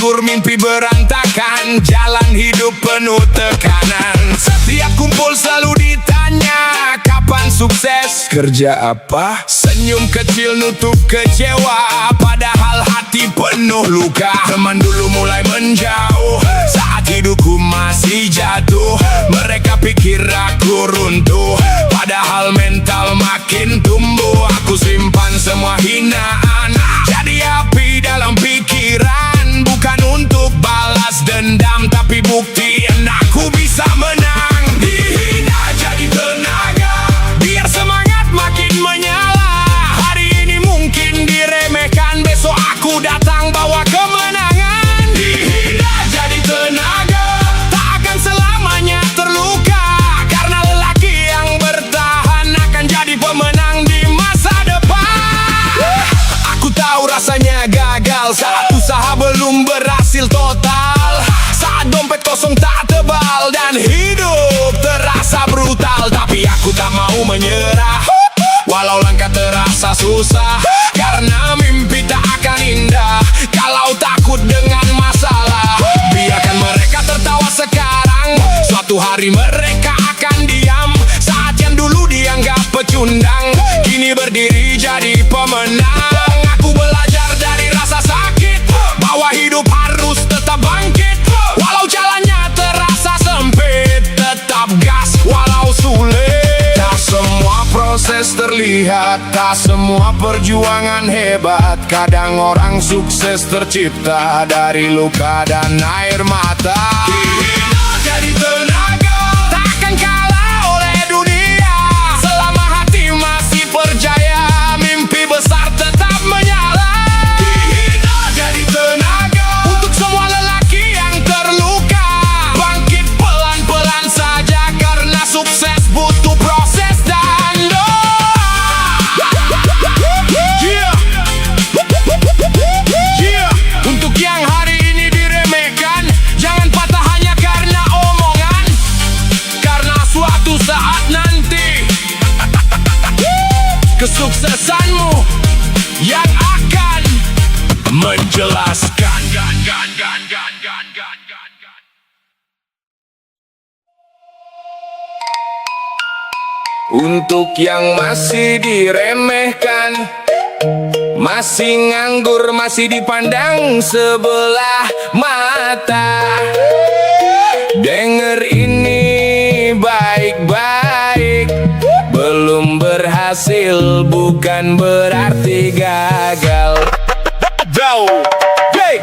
nganggur, mimpi berantakan, jalan hidup penuh tekanan. Setiap kumpul selalu ditanya, kapan sukses? Kerja apa? Senyum kecil nutup kecewa, padahal hati penuh luka. Teman dulu mulai menjauh saat hidupku masih jatuh. Mereka pikir aku runtuh, padahal mental makin tumbuh. Aku simpan semua hinaan jadi api dalam pikiran, bukan untuk balas dendam, tapi buktiin aku bisa menang. Dihina jadi tenaga, biar semangat makin menyala. Hari ini mungkin diremehkan, besok aku datang bawa kemenangan. Dihina jadi tenaga, tak akan selamanya terluka, karena lelaki yang bertahan akan jadi pemenang di masa depan. Aku tahu rasanya gagal saat usaha belum berhasil total, saat dompet kosong tak tebal dan hidup terasa brutal. Tapi aku tak mau menyerah, walau langkah terasa susah, karena mimpi tak akan indah kalau takut dengan masalah. Biarkan mereka tertawa sekarang, suatu hari mereka akan diam. Saat yang dulu dianggap pecundang, kini berdiri jadi pemenang. Aku belajar dari rasa sakit, bahwa hidup harus tetap bangkit. Walau jalannya terasa sempit, tetap gas walau sulit. Tak semua proses terlihat, tak semua perjuangan hebat. Kadang orang sukses tercipta dari luka dan air mata. Dihina jadi tenaga, takkan kalah oleh dunia. Selama hati masih percaya, mimpi besar tetap menyala. Dihina jadi tenaga, untuk semua lelaki yang terluka, bangkit pelan-pelan saja, karena sukses butuh proses dan doa. Yeah. Untuk yang hari ini diremehkan, jangan patah hanya karena omongan, karena suatu saat nanti kesuksesanmu yang akan menjelaskan. Untuk yang masih diremehkan, masih nganggur, masih dipandang sebelah mata, denger ini baik-baik. Belum berhasil bukan berarti gagal. Hey!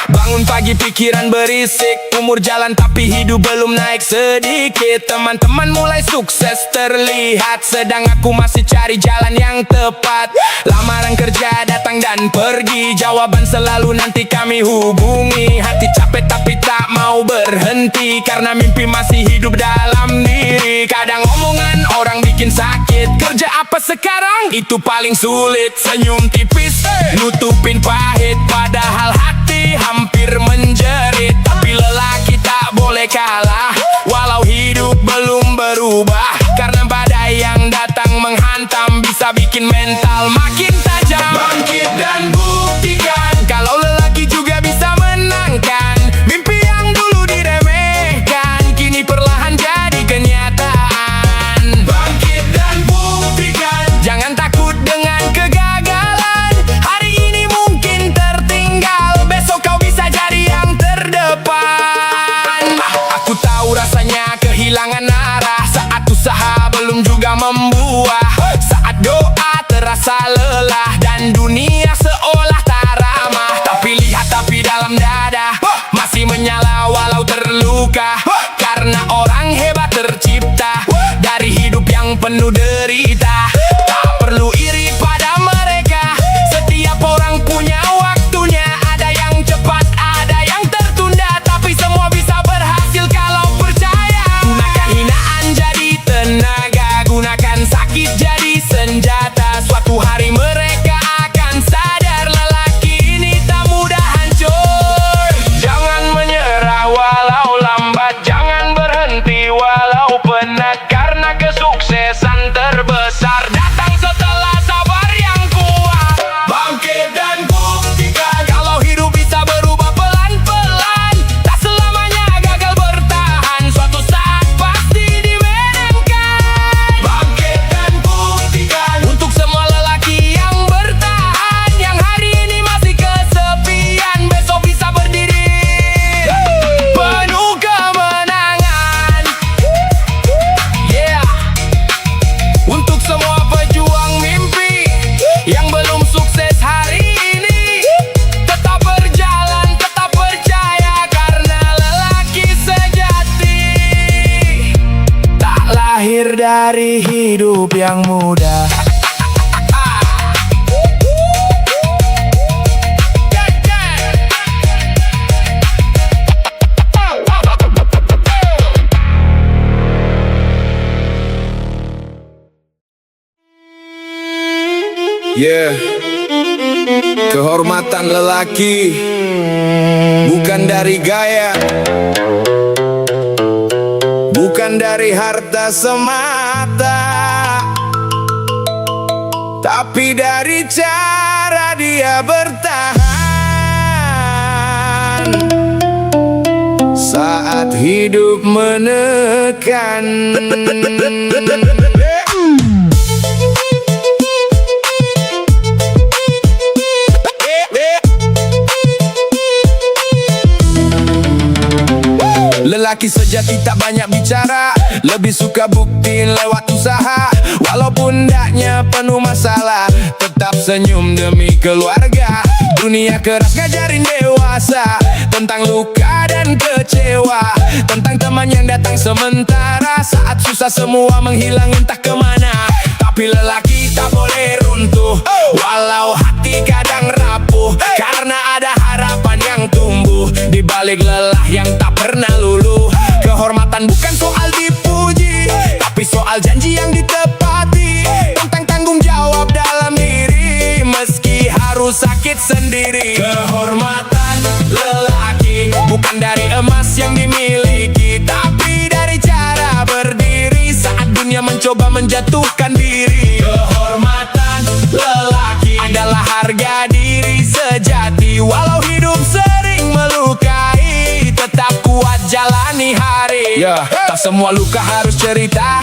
Bangun pagi pikiran berisik, umur jalan tapi hidup belum naik sedikit. Teman-teman mulai sukses terlihat, sedang aku masih cari jalan yang tepat. Lamaran kerja datang dan pergi, jawaban selalu nanti kami hubungi. Hati capek tapi tak mau berhenti, karena mimpi masih hidup dalam diri. Kadang omongan orang bikin sakit, kerja apa sekarang? Itu paling sulit. Senyum tipis, nutupin pahit, padahal hati hampir menjerit. Tapi lelaki tak boleh kalah, walau hidup belum berubah, karena badai yang datang menghantam bisa bikin mental makin tajam. Bangkit dan buktikan kalau lelaki juga bisa menangkan. Mimpi yang dulu diremehkan, kini perlahan jadi kenyataan. Bangkit dan buktikan, jangan takut dengan kegagalan. Hari ini mungkin tertinggal, besok kau bisa jadi yang terdepan. Aku tahu rasanya kehilangan arah, saat usaha belum juga membuah, saat doa terasa lelah dan dunia seolah tak ramah. Tapi lihat api dalam dada masih menyala walau terluka, karena orang hebat tercipta dari hidup yang penuh derita. Tak perlu iri pada mereka, setiap orang punya waktunya. Ada yang cepat, ada yang tertunda, tapi semua bisa berhasil kalau percaya. Gunakan hinaan jadi tenaga, gunakan sakit jadi senjata. Suatu hari mereka akan sadar, lelaki ini tak mudah hancur. dari hidup yang mudah. Kehormatan lelaki bukan dari gaya, bukan dari harta semata, tapi dari cara dia bertahan saat hidup menekan. Lelaki sejati tak banyak bicara, lebih suka buktiin lewat usaha. Walaupun hendaknya penuh masalah, tetap senyum demi keluarga. Dunia keras ngajarin dewasa tentang luka dan kecewa, tentang teman yang datang sementara saat susah semua menghilang entah kemana. Tapi lelaki tak boleh runtuh, walau hati kadang rapuh, karena ada harapan yang tumbuh di balik lelah yang tak pernah luluh. Kehormatan bukan soal dipuji, tapi soal janji yang ditepati, tentang tanggung jawab dalam diri meski harus sakit sendiri. Kehormatan lelaki bukan dari emas yang dimiliki, tapi dari cara berdiri saat dunia mencoba menjatuhkan diri. Kehormatan lelaki adalah harga diri sejati, walau hidup sering melukai, tetap kuat jalani hari. Tak semua luka harus cerita,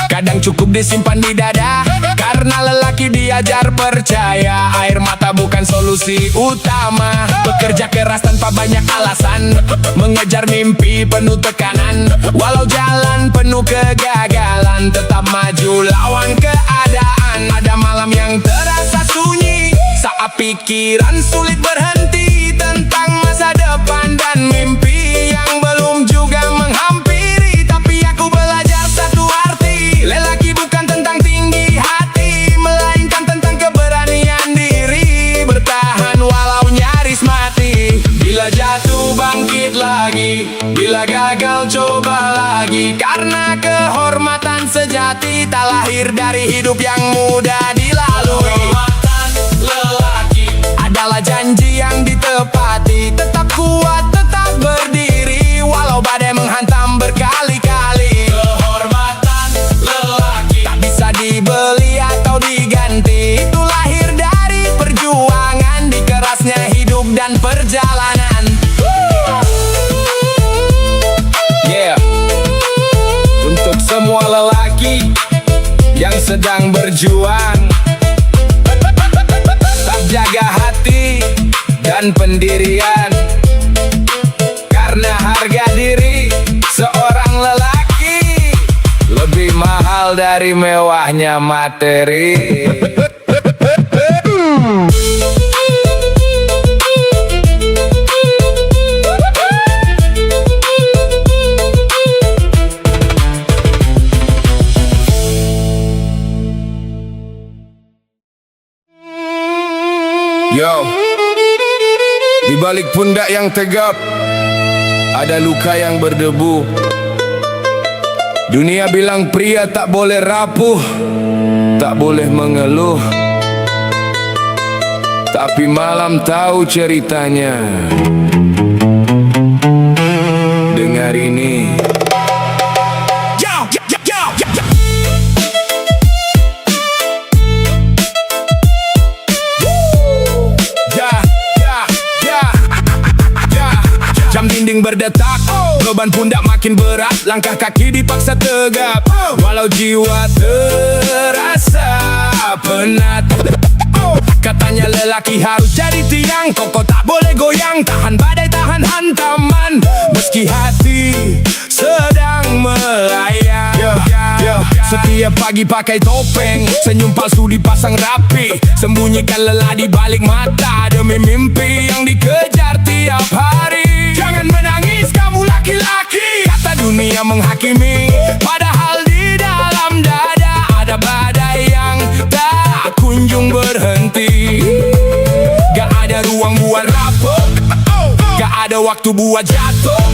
kadang cukup disimpan di dada, karena lelaki diajar percaya air mata bukan solusi utama. Bekerja keras tanpa banyak alasan, mengejar mimpi penuh tekanan, walau jalan penuh kegagalan, tetap maju lawan keadaan. Ada malam yang terasa sunyi saat pikiran sulit berhenti, tentang masa depan dan mimpi yang belum juga menghampiri. Tapi aku belajar satu arti, lelaki bukan tentang tinggi hati, melainkan tentang keberanian diri, bertahan walau nyaris mati. Bila jatuh bangkit lagi, bila gagal coba lagi, karena kehormatan sejati tak lahir dari hidup yang mudah dilalui. Kehormatan lelaki adalah janji yang ditepati, tetap kuat, tetap berdiri, walau badai menghantam berkali-kali. Kehormatan lelaki tak bisa dibeli atau diganti, itu lahir dari perjuangan di kerasnya hidup dan perjalanan. Untuk semua lelaki yang sedang berjuang, tetap jaga hati dan pendirian, karena harga diri seorang lelaki lebih mahal dari mewahnya materi. Di balik pundak yang tegap ada luka yang berdebu. Dunia bilang pria tak boleh rapuh, tak boleh mengeluh, tapi malam tahu ceritanya. Dengar ini. Jam dinding berdetak, beban pundak makin berat, langkah kaki dipaksa tegap, walau jiwa terasa penat. Katanya lelaki harus jadi tiang, kokoh tak boleh goyang, tahan badai, tahan hantaman, meski hati sedang melayang. Setiap pagi pakai topeng, senyum palsu dipasang rapi, sembunyikan lelah di balik mata demi mimpi yang dikejar tiap hari. Jangan menangis kamu laki-laki, kata dunia menghakimi, padahal di dalam Gak ada waktu buat jatuh,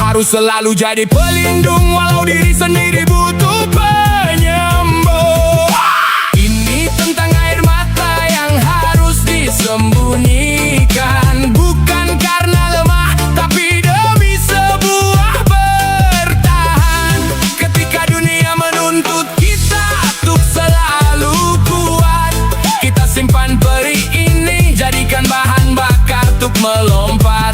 harus selalu jadi pelindung, walau diri sendiri butuh penyembuh. Ini tentang air mata yang harus disembunyikan, bukan karena lemah, tapi demi sebuah bertahan. Ketika dunia menuntut kita untuk selalu kuat, kita simpan perih ini, jadikan bahan bakar untuk melompat.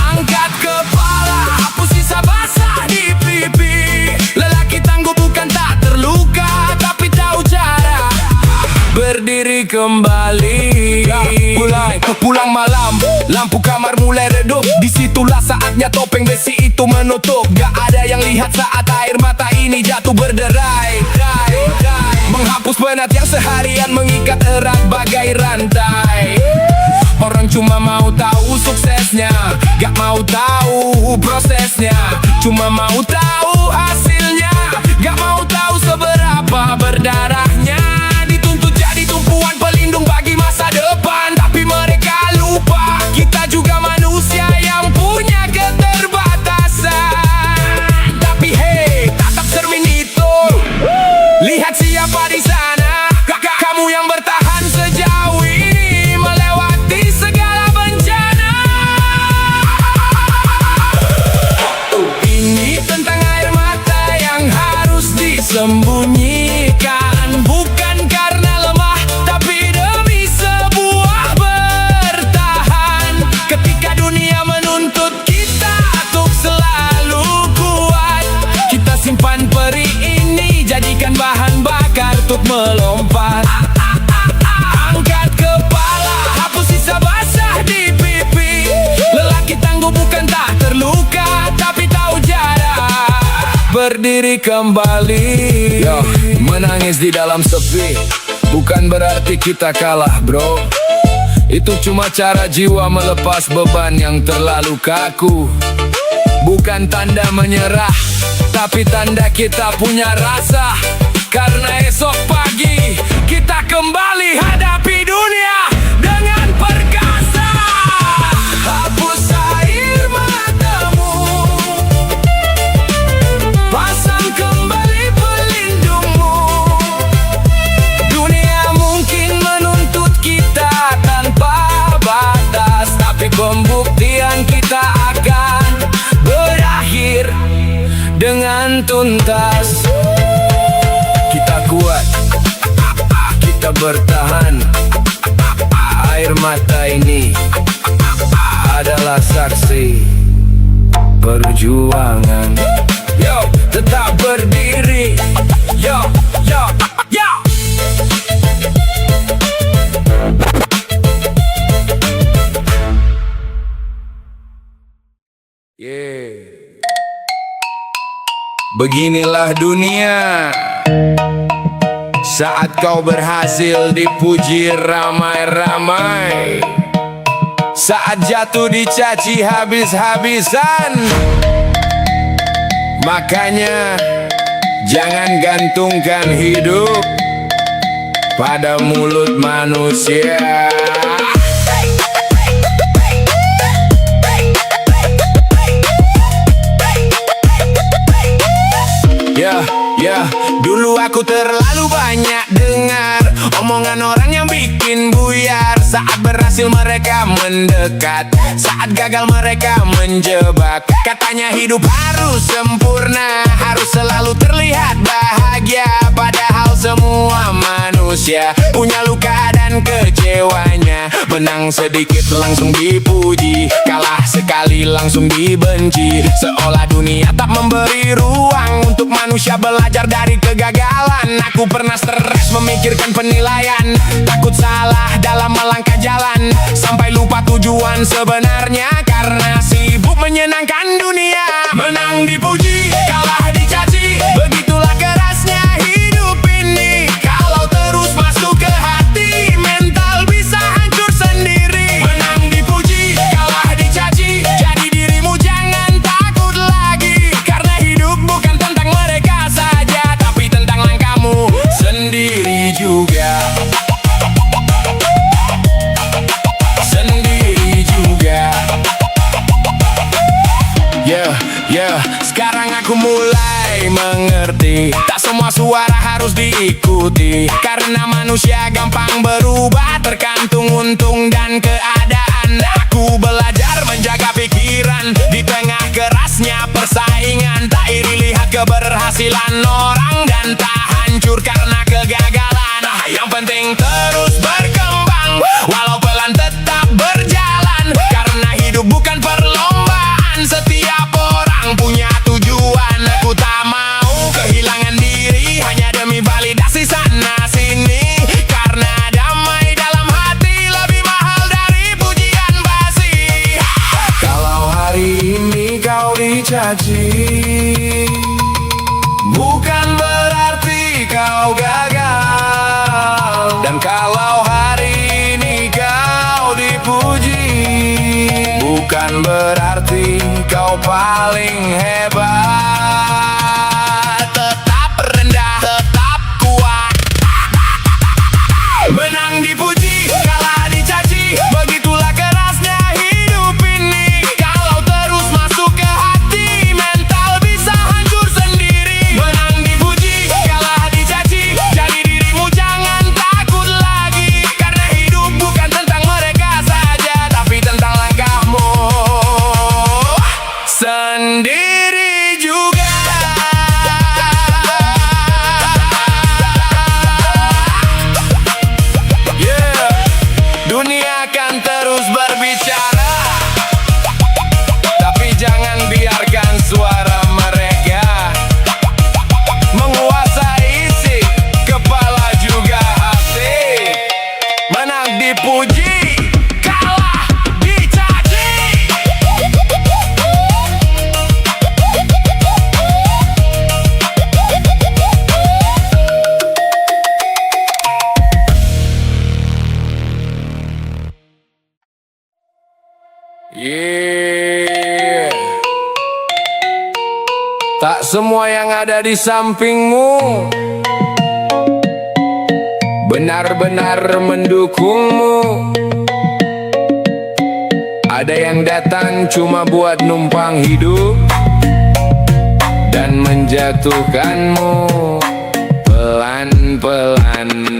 Angkat kepala, hapus sisa basah di pipi. Lelaki tangguh bukan tak terluka, tapi tahu cara berdiri kembali. Mulai pulang malam, lampu kamar mulai redup. Disitulah saatnya topeng besi itu menutup. Gak ada yang lihat saat air mata ini jatuh berderai, menghapus penat yang seharian mengikat erat bagai rantai. Orang cuma mau tahu suksesnya, gak mau tahu prosesnya. Cuma mau tahu hasilnya, gak mau tahu seberapa berdarahnya. Dituntut jadi tumpuan pelindung bagi masa depan, tapi mereka lupa kita juga manusia yang punya keterbatasan. Tapi hey, tatap cermin itu, lihat siapa di sana. Kamu yang bertahan sejauh ini, melewati segala bencana. Ini tentang air mata yang harus disembunyikan, bukan karena lemah, tapi demi sebuah bertahan. Ketika dunia menuntut kita untuk selalu kuat, kita simpan perih ini, jadikan bahan bakar untuk melompat. Angkat kepala, hapus sisa basah di pipi. Lelaki tangguh bukan tak terluka, tapi tahu cara berdiri kembali. Yo, menangis di dalam sepi bukan berarti kita kalah, bro. Itu cuma cara jiwa melepas beban yang terlalu kaku. Bukan tanda menyerah, tapi tanda kita punya rasa. Karena esok pagi kita kembali hadapi dunia dengan perkasa. Hapus air matamu, pasang kembali pelindungmu. Dunia mungkin menuntut kita tanpa batas, tapi pembuktian kita akan berakhir dengan tuntas. Kita kuat, kita bertahan. Air mata ini adalah saksi perjuangan. Yo, tetap berdiri. Yo, yo, yo. Yeah. Beginilah dunia saat kau berhasil dipuji ramai-ramai, saat jatuh dicaci habis-habisan. Makanya jangan gantungkan hidup pada mulut manusia. Dulu aku terlalu banyak dengar omongan orang yang bikin buyar. Saat berhasil mereka mendekat, saat gagal mereka menjebak. Katanya hidup harus sempurna, harus selalu terlihat bahagia. Padahal semua manusia punya luka dan kecewanya. Menang sedikit langsung dipuji, kalah sekali langsung dibenci. Seolah dunia tak memberi ruang untuk manusia belajar dari kegagalan. Aku pernah stres memikirkan penilaian, takut salah dalam melangkah jalan, sampai lupa tujuan sebenarnya. Karena sibuk menyenangkan dunia, menang dipuji, kalah dicaci. Begitulah kerasnya hidup ini. Kalau terus masuk ke hati, mental bisa hancur sendiri. Menang dipuji, kalah dicaci. Jadi dirimu jangan takut lagi, karena hidup bukan tentang mereka saja, tapi tentang langkahmu sendiri juga. Sendiri Sekarang aku mulai mengerti, tak semua suara harus diikuti, karena manusia gampang berubah tergantung untung dan keadaan. Aku belajar menjaga pikiran di tengah kerasnya persaingan, tak iri lihat keberhasilan orang dan tak hancur karena kegagalan. Yang penting terus berkembang, walau pelan tetap berjalan, karena hidup bukan perlombaan, setiap orang punya tujuan. Aku tak mau kehilangan diri hanya demi validasi sana sini, karena damai dalam hati lebih mahal dari pujian basi. Kalau hari ini kau dicaci, bukan berarti kau gagal. Dan kalau hari ini kau dipuji, bukan berarti kau paling hebat. Tetap rendah, tetap kuat, menang dipuji, kalah dicaci, begitulah kerasnya hidup ini. Kalau terus masuk ke hati, mental bisa hancur sendiri. Menang dipuji, kalah dicaci, jadi dirimu jangan takut lagi, karena hidup bukan tentang mereka saja, tapi tentang langkahmu sendiri juga. Dunia akan terus berbicara, tapi jangan biarkan suara mereka menguasai isi kepala juga hati. Menang dipuji, kalah dicaci. Tak semua yang ada di sampingmu benar-benar mendukungmu. Ada yang datang cuma buat numpang hidup dan menjatuhkanmu pelan-pelan.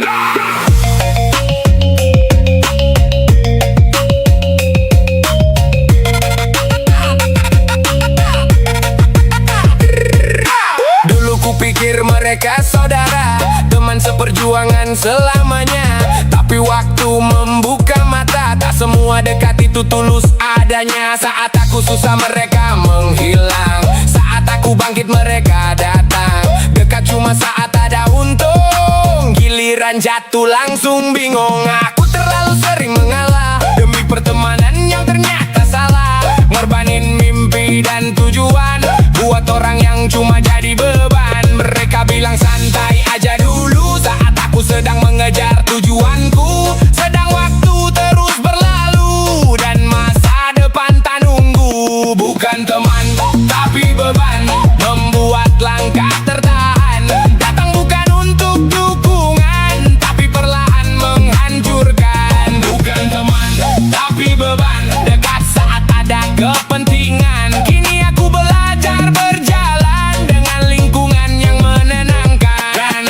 Kupikir mereka saudara, teman seperjuangan selamanya, tapi waktu membuka mata, tak semua dekat itu tulus adanya. Saat aku susah mereka menghilang, saat aku bangkit mereka datang. Dekat cuma saat ada untung, giliran jatuh langsung bingung. Aku terlalu sering mengalah demi pertemanan yang ternyata salah, ngorbanin mimpi dan tujuan buat orang yang cuma jadi beban. Mereka bilang santai aja dulu saat aku sedang mengejar tujuanku, sedang waktu terus berlalu dan masa depan tak nunggu. Bukan teman tapi beban, membuat langkah tertahan. Datang bukan untuk dukungan, tapi perlahan menghancurkan. Bukan teman tapi beban, dekat saat ada kepentingan. Kini aku belajar berjalan dengan lingkungan yang menenangkan.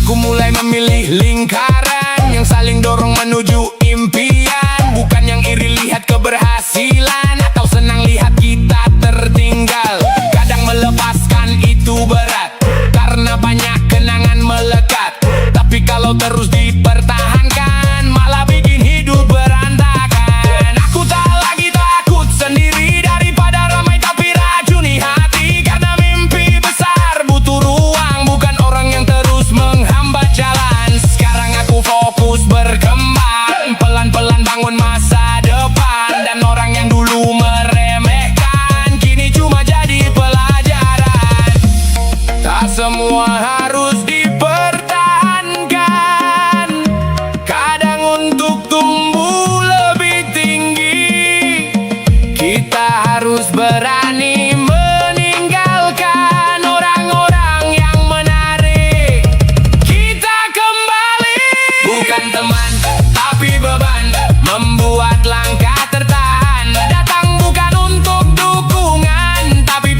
Aku mulai memilih lingkaran yang saling dorong menuju impian, bukan yang iri lihat keberhasilan atau senang lihat kita tertinggal. Kadang melepaskan itu berat karena banyak kenangan melekat, tapi kalau terus dipertahankan malah bikin hidup berantakan. Aku tak lagi takut sendiri daripada ramai tapi racuni hati, karena mimpi besar butuh ruang, bukan orang yang terus menghambat jalan. Sekarang aku fokus berkembang, pelan-pelan bangun masa depan, dan orang yang dulu meremehkan kini cuma jadi pelajaran. Tak semua harus dipertahankan, kadang untuk tumbuh lebih tinggi kita harus berani meninggalkan orang-orang yang menarik kita kembali. Bukan teman tapi beban, membuat langkah tertahan. Datang bukan untuk dukungan, tapi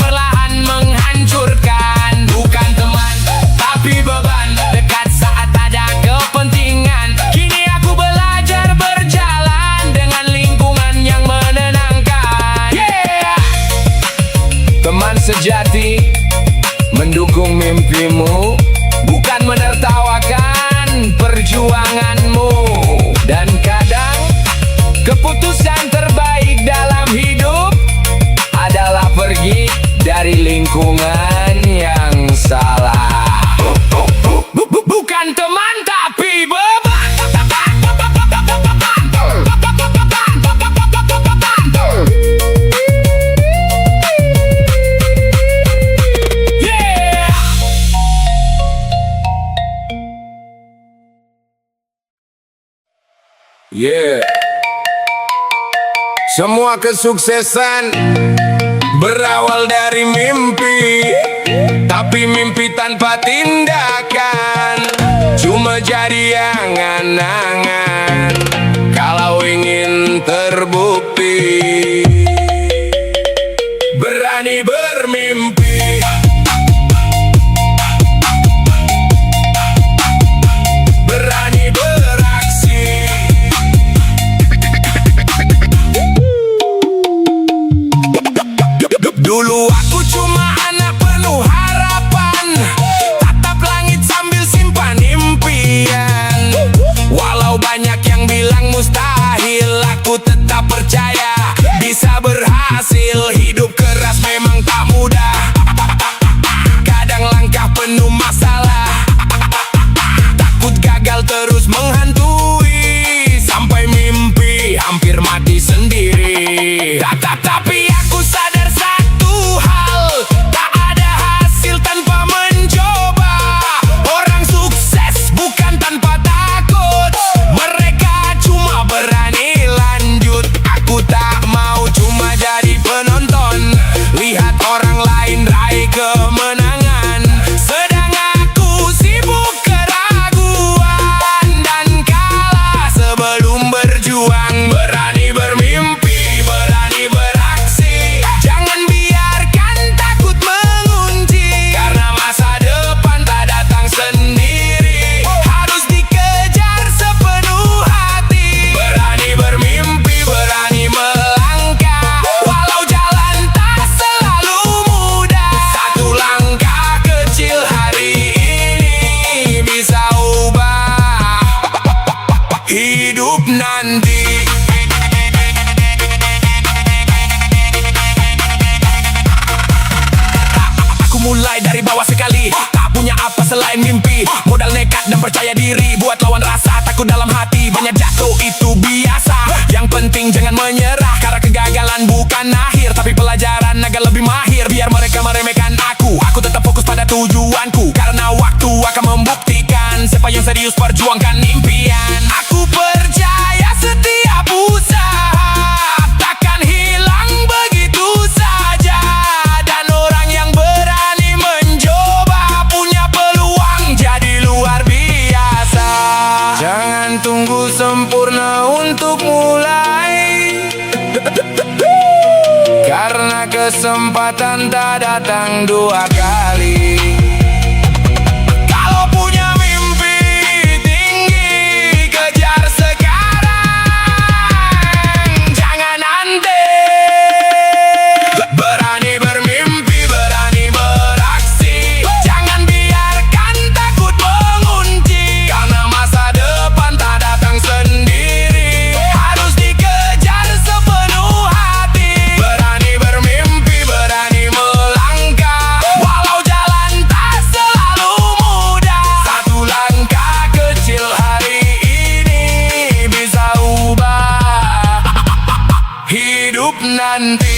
Yeah. Semua kesuksesan berawal dari mimpi, tapi mimpi tanpa tindakan cuma jadi angan-angan. Kalau ingin terbukti, berani bermimpi. Berani beraksi. Dulu aku cuma anak penuh harapan, tatap langit sambil simpan impian. Walau banyak yang bilang mustahil, aku tetap percaya bisa berhasil. Hidup keras memang tak mudah, kadang langkah penuh masalah. Takut gagal terus menghantui, sampai mimpi hampir mati sendiri. Tapi aku sadar satu hal, tak ada hasil tanpa mencoba. Orang sukses bukan tanpa takut, mereka cuma berani lanjut. Aku tak mau cuma jadi penonton, lihat orang lain raih kemenangan, sedang aku sibuk keraguan dan kalah sebelum berjuang. Berani bermimpi, berani beraksi, jangan biarkan takut mengunci, karena masa depan tak datang sendiri, harus dikejar sepenuh hati. Berani bermimpi, berani melangkah, walau jalan tak selalu mudah. Satu langkah kecil hari ini bisa ubah hidup nanti. Aku mulai dari bawah sekali, tak punya apa selain mimpi, modal nekat dan percaya diri, buat lawan rasa takut dalam hati. Banyak jatuh itu biasa, yang penting jangan menyerah, karena kegagalan bukan akhir, tapi pelajaran agar lebih mahir. Biar mereka meremehkan aku tetap fokus pada tujuanku, karena waktu akan membuktikan siapa yang serius perjuangkan impian. Aku percaya setiap usaha takkan hilang begitu saja, dan orang yang berani mencoba punya peluang jadi luar biasa. Jangan tunggu sempurna untuk mulai, karena kesempatan tak datang dua kali. Kalau punya mimpi tinggi, kejar sekarang, jangan nanti. Berani bermimpi, berani beraksi, jangan biarkan takut mengunci, karena masa depan tak datang sendiri, harus dikejar sepenuh hati. Berani bermimpi, berani melangkah, walau jalan tak selalu mudah. Satu langkah kecil hari ini bisa ubah hidup nanti.